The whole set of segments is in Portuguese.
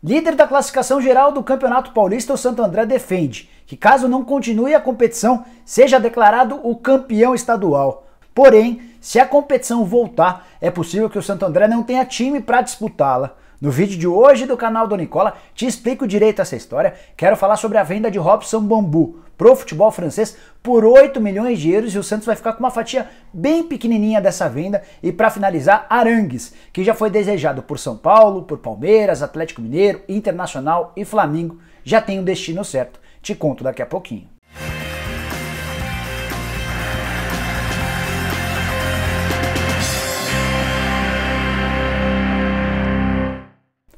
Líder da classificação geral do Campeonato Paulista, o Santo André defende que, caso não continue a competição, seja declarado o campeão estadual. Porém, se a competição voltar, é possível que o Santo André não tenha time para disputá-la. No vídeo de hoje do canal do Nicola, te explico direito essa história. Quero falar sobre a venda de Robson Bambu pro futebol francês por 8 milhões de euros e o Santos vai ficar com uma fatia bem pequenininha dessa venda. E para finalizar, Arangues, que já foi desejado por São Paulo, por Palmeiras, Atlético Mineiro, Internacional e Flamengo, já tem o destino certo. Te conto daqui a pouquinho.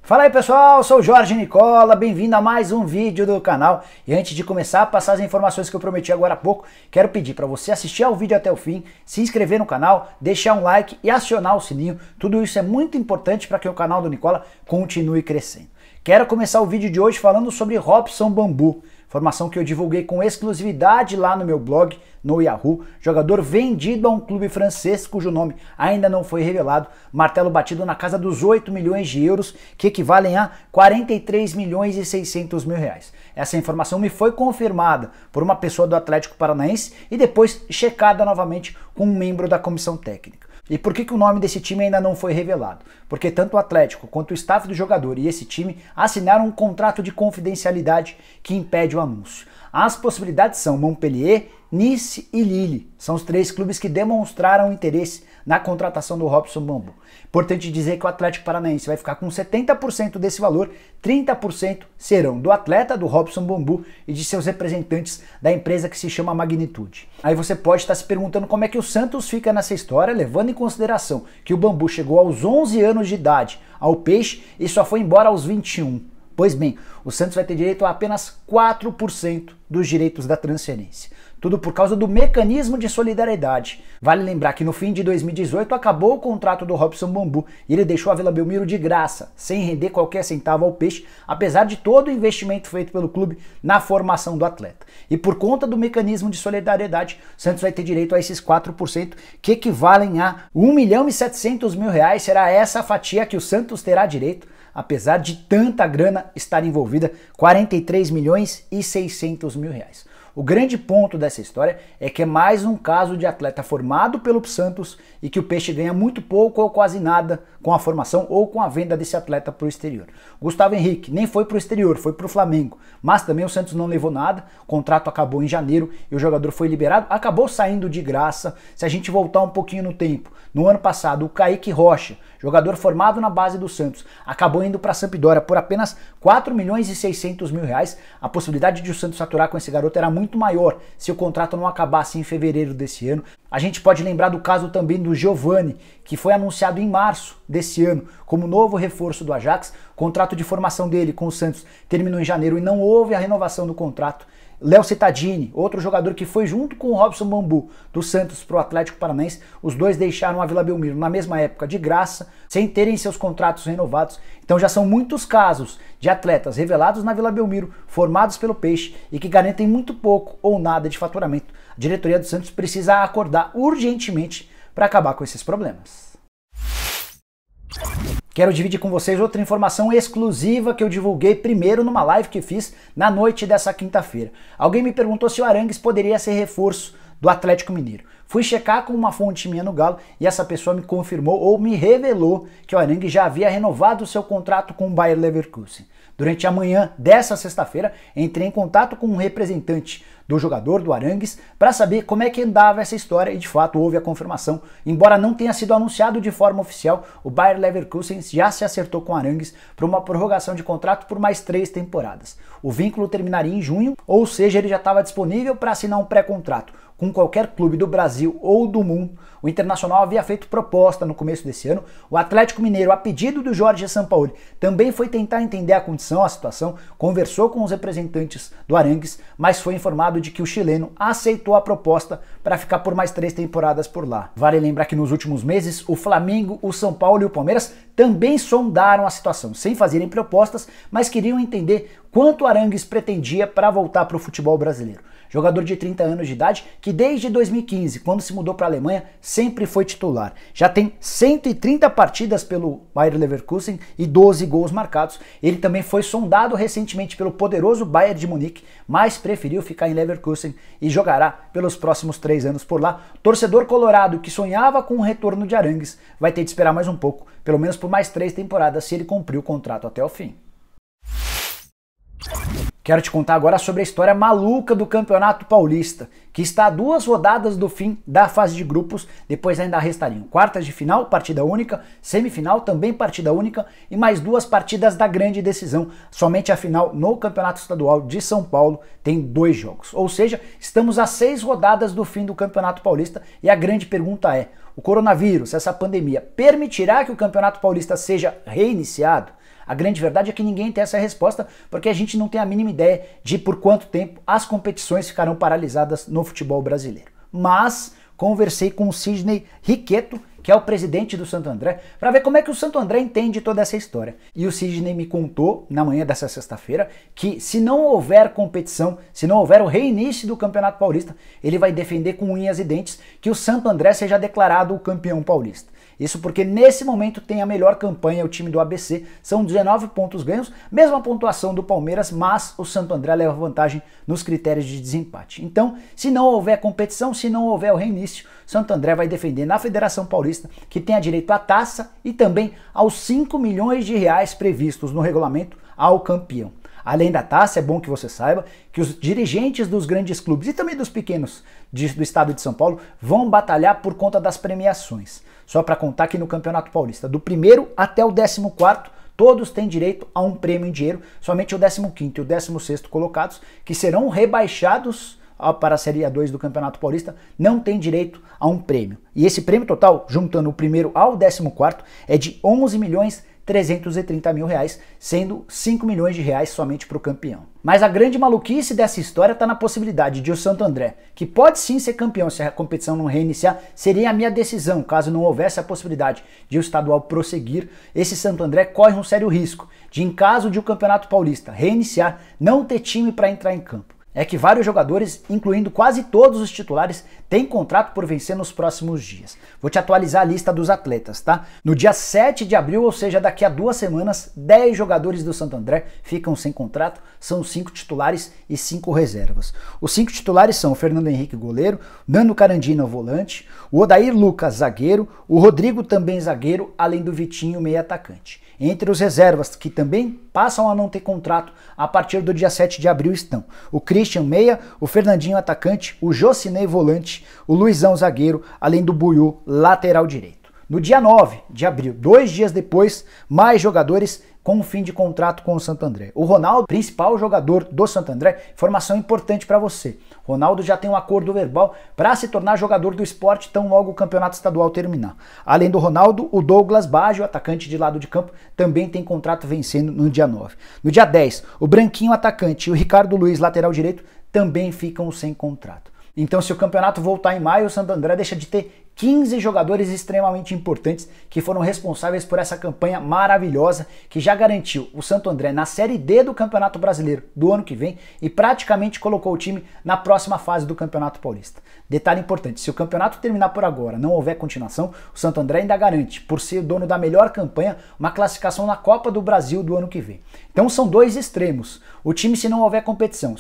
Fala aí pessoal, sou o Jorge Nicola, bem-vindo a mais um vídeo do canal. E antes de começar a passar as informações que eu prometi agora há pouco, quero pedir para você assistir ao vídeo até o fim, se inscrever no canal, deixar um like e acionar o sininho. Tudo isso é muito importante para que o canal do Nicola continue crescendo. Quero começar o vídeo de hoje falando sobre Robson Bambu, informação que eu divulguei com exclusividade lá no meu blog, no Yahoo. Jogador vendido a um clube francês cujo nome ainda não foi revelado, martelo batido na casa dos 8 milhões de euros, que equivalem a 43 milhões e 600 mil reais. Essa informação me foi confirmada por uma pessoa do Atlético Paranaense e depois checada novamente com um membro da comissão técnica. E por que o nome desse time ainda não foi revelado? Porque tanto o Atlético quanto o staff do jogador e esse time assinaram um contrato de confidencialidade que impede o anúncio. As possibilidades são Montpellier, Nice e Lille. São os 3 clubes que demonstraram interesse na contratação do Robson Bambu. Importante dizer que o Atlético Paranaense vai ficar com 70% desse valor, 30% serão do atleta, do Robson Bambu, e de seus representantes da empresa que se chama Magnitude. Aí você pode estar se perguntando como é que o Santos fica nessa história, levando em consideração que o Bambu chegou aos 11 anos de idade ao Peixe e só foi embora aos 21. Pois bem, o Santos vai ter direito a apenas 4% dos direitos da transferência. Tudo por causa do mecanismo de solidariedade. Vale lembrar que no fim de 2018 acabou o contrato do Robson Bambu e ele deixou a Vila Belmiro de graça, sem render qualquer centavo ao Peixe, apesar de todo o investimento feito pelo clube na formação do atleta. E por conta do mecanismo de solidariedade, o Santos vai ter direito a esses 4%, que equivalem a 1 milhão e 700 mil reais. Será essa a fatia que o Santos terá direito, apesar de tanta grana estar envolvida, 43 milhões e 600 mil reais. O grande ponto dessa história é que é mais um caso de atleta formado pelo Santos e que o Peixe ganha muito pouco ou quase nada com a formação ou com a venda desse atleta para o exterior. Gustavo Henrique nem foi para o exterior, foi para o Flamengo, mas também o Santos não levou nada, o contrato acabou em janeiro e o jogador foi liberado, acabou saindo de graça. Se a gente voltar um pouquinho no tempo, no ano passado o Kaique Rocha, jogador formado na base do Santos, acabou indo para a Sampdoria por apenas 4 milhões e 600 mil reais. A possibilidade de o Santos faturar com esse garoto era muito maior se o contrato não acabasse em fevereiro desse ano. A gente pode lembrar do caso também do Giovani, que foi anunciado em março desse ano como novo reforço do Ajax. O contrato de formação dele com o Santos terminou em janeiro e não houve a renovação do contrato. Léo Cittadini, outro jogador que foi junto com o Robson Bambu do Santos para o Atlético Paranaense, os dois deixaram a Vila Belmiro na mesma época de graça, sem terem seus contratos renovados. Então já são muitos casos de atletas revelados na Vila Belmiro, formados pelo Peixe e que garantem muito pouco ou nada de faturamento. A diretoria do Santos precisa acordar urgentemente para acabar com esses problemas. Quero dividir com vocês outra informação exclusiva que eu divulguei primeiro numa live que fiz na noite dessa quinta-feira. Alguém me perguntou se o Arangues poderia ser reforço do Atlético Mineiro. Fui checar com uma fonte minha no Galo e essa pessoa me confirmou ou me revelou que o Arangues já havia renovado o seu contrato com o Bayer Leverkusen. Durante a manhã dessa sexta-feira, entrei em contato com um representante do jogador, do Arangues, para saber como é que andava essa história e de fato houve a confirmação. Embora não tenha sido anunciado de forma oficial, o Bayer Leverkusen já se acertou com o Arangues para uma prorrogação de contrato por mais 3 temporadas. O vínculo terminaria em junho, ou seja, ele já estava disponível para assinar um pré-contrato com qualquer clube do Brasil ou do mundo. O Internacional havia feito proposta no começo desse ano. O Atlético Mineiro, a pedido do Jorge Sampaoli, também foi tentar entender a condição, a situação, conversou com os representantes do Arangues, mas foi informado de que o chileno aceitou a proposta para ficar por mais 3 temporadas por lá. Vale lembrar que nos últimos meses, o Flamengo, o São Paulo e o Palmeiras também sondaram a situação, sem fazerem propostas, mas queriam entender quanto o Arangues pretendia para voltar para o futebol brasileiro. Jogador de 30 anos de idade que desde 2015, quando se mudou para a Alemanha, sempre foi titular. Já tem 130 partidas pelo Bayer Leverkusen e 12 gols marcados. Ele também foi sondado recentemente pelo poderoso Bayern de Munique, mas preferiu ficar em Leverkusen e jogará pelos próximos 3 anos por lá. Torcedor colorado que sonhava com o retorno de Arangues vai ter de esperar mais um pouco, pelo menos por mais 3 temporadas, se ele cumprir o contrato até o fim. Quero te contar agora sobre a história maluca do Campeonato Paulista, que está a 2 rodadas do fim da fase de grupos, depois ainda restariam quartas de final, partida única, semifinal, também partida única, e mais 2 partidas da grande decisão. Somente a final no Campeonato Estadual de São Paulo tem 2 jogos. Ou seja, estamos a 6 rodadas do fim do Campeonato Paulista, e a grande pergunta é, o coronavírus, essa pandemia, permitirá que o Campeonato Paulista seja reiniciado? A grande verdade é que ninguém tem essa resposta, porque a gente não tem a mínima ideia de por quanto tempo as competições ficarão paralisadas no futebol brasileiro. Mas conversei com o Sidney Riqueto, que é o presidente do Santo André, para ver como é que o Santo André entende toda essa história. E o Sidney me contou, na manhã dessa sexta-feira, que se não houver competição, se não houver o reinício do Campeonato Paulista, ele vai defender com unhas e dentes que o Santo André seja declarado o campeão paulista. Isso porque nesse momento tem a melhor campanha o time do ABC, são 19 pontos ganhos, mesma pontuação do Palmeiras, mas o Santo André leva vantagem nos critérios de desempate. Então, se não houver competição, se não houver o reinício, Santo André vai defender na Federação Paulista, que tenha direito à taça e também aos 5 milhões de reais previstos no regulamento ao campeão. Além da taça, é bom que você saiba que os dirigentes dos grandes clubes e também dos pequenos do estado de São Paulo vão batalhar por conta das premiações. Só para contar que no Campeonato Paulista, do 1º até o 14º, todos têm direito a um prêmio em dinheiro, somente o 15º e o 16º colocados, que serão rebaixados para a Série A2 do Campeonato Paulista, não tem direito a um prêmio. E esse prêmio total, juntando o 1º ao 14º, é de 11.330 mil reais, sendo 5 milhões de reais somente para o campeão. Mas a grande maluquice dessa história está na possibilidade de o Santo André, que pode sim ser campeão se a competição não reiniciar, seria a minha decisão, caso não houvesse a possibilidade de o estadual prosseguir. Esse Santo André corre um sério risco de, em caso de o Campeonato Paulista reiniciar, não ter time para entrar em campo. É que vários jogadores, incluindo quase todos os titulares, têm contrato por vencer nos próximos dias. Vou te atualizar a lista dos atletas, tá? No dia 7 de abril, ou seja, daqui a 2 semanas, 10 jogadores do Santo André ficam sem contrato, são 5 titulares e 5 reservas. Os 5 titulares são o Fernando Henrique, goleiro, Nando Carandina, volante, o Odair Lucas, zagueiro, o Rodrigo, também zagueiro, além do Vitinho, meio atacante. Entre os reservas, que também passam a não ter contrato a partir do dia 7 de abril, estão o Christian, meia, o Fernandinho, atacante, o Jocinei, volante, o Luizão, zagueiro, além do Buiú, lateral direito. No dia 9 de abril, 2 dias depois, mais jogadores com o fim de contrato com o Santo André. O Ronaldo, principal jogador do Santo André, informação importante para você. Ronaldo já tem um acordo verbal para se tornar jogador do Sport tão logo o campeonato estadual terminar. Além do Ronaldo, o Douglas Baggio, atacante de lado de campo, também tem contrato vencendo no dia 9. No dia 10, o Branquinho, atacante, e o Ricardo Luiz, lateral direito, também ficam sem contrato. Então, se o campeonato voltar em maio, o Santo André deixa de ter 15 jogadores extremamente importantes que foram responsáveis por essa campanha maravilhosa que já garantiu o Santo André na Série D do Campeonato Brasileiro do ano que vem e praticamente colocou o time na próxima fase do Campeonato Paulista. Detalhe importante, se o campeonato terminar por agora, não houver continuação, o Santo André ainda garante, por ser o dono da melhor campanha, uma classificação na Copa do Brasil do ano que vem. Então são dois extremos. O time, se não houver competição,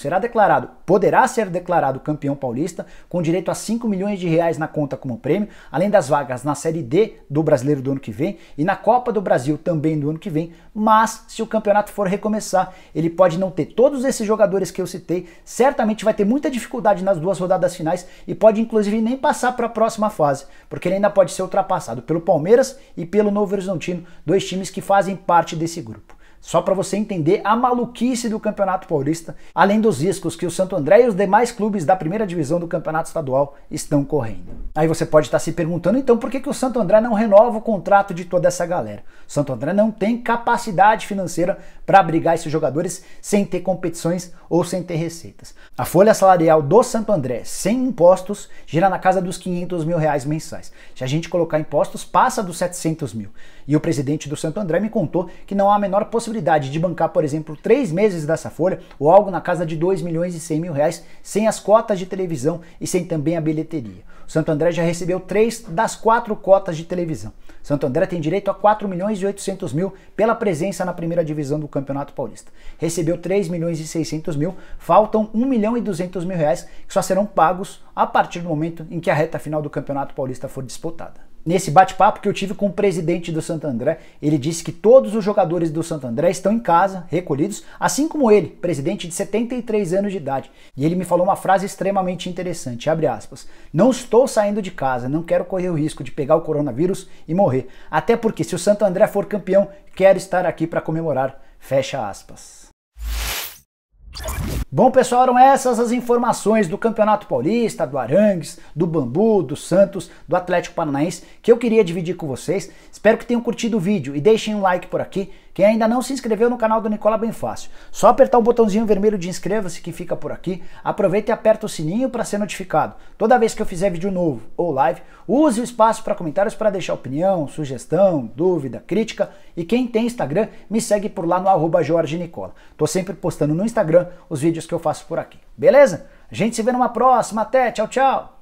poderá ser declarado campeão paulista, com direito a 5 milhões de reais na conta como prêmio, além das vagas na Série D do Brasileiro do ano que vem e na Copa do Brasil também do ano que vem, mas se o campeonato for recomeçar, ele pode não ter todos esses jogadores que eu citei, certamente vai ter muita dificuldade nas 2 rodadas finais e pode inclusive nem passar para a próxima fase, porque ele ainda pode ser ultrapassado pelo Palmeiras e pelo Novo Horizontino, 2 times que fazem parte desse grupo. Só para você entender a maluquice do Campeonato Paulista, além dos riscos que o Santo André e os demais clubes da primeira divisão do Campeonato Estadual estão correndo. Aí você pode estar se perguntando, então, por que o Santo André não renova o contrato de toda essa galera? O Santo André não tem capacidade financeira para abrigar esses jogadores sem ter competições ou sem ter receitas. A folha salarial do Santo André, sem impostos, gira na casa dos 500 mil reais mensais. Se a gente colocar impostos, passa dos 700 mil. E o presidente do Santo André me contou que não há a menor possibilidade possibilidade de bancar, por exemplo, 3 meses dessa folha, ou algo na casa de 2.100.000 sem as cotas de televisão e sem também a bilheteria. O Santo André já recebeu 3 das 4 cotas de televisão. Santo André tem direito a 4.800.000 pela presença na primeira divisão do Campeonato Paulista. Recebeu 3.600.000, faltam 1.200.000 que só serão pagos a partir do momento em que a reta final do Campeonato Paulista for disputada. Nesse bate-papo que eu tive com o presidente do Santo André, ele disse que todos os jogadores do Santo André estão em casa, recolhidos, assim como ele, presidente de 73 anos de idade. E ele me falou uma frase extremamente interessante, abre aspas, não estou saindo de casa, não quero correr o risco de pegar o coronavírus e morrer, até porque se o Santo André for campeão, quero estar aqui para comemorar, fecha aspas. Bom, pessoal, eram essas as informações do Campeonato Paulista, do Arangues, do Bambu, do Santos, do Atlético Paranaense, que eu queria dividir com vocês. Espero que tenham curtido o vídeo e deixem um like por aqui. Quem ainda não se inscreveu no canal do Nicola, bem fácil. Só apertar o botãozinho vermelho de inscreva-se que fica por aqui. Aproveita e aperta o sininho para ser notificado. Toda vez que eu fizer vídeo novo ou live, use o espaço para comentários para deixar opinião, sugestão, dúvida, crítica. E quem tem Instagram, me segue por lá no @JorgeNicola. Tô sempre postando no Instagram os vídeos que eu faço por aqui. Beleza? A gente se vê numa próxima. Até, tchau, tchau!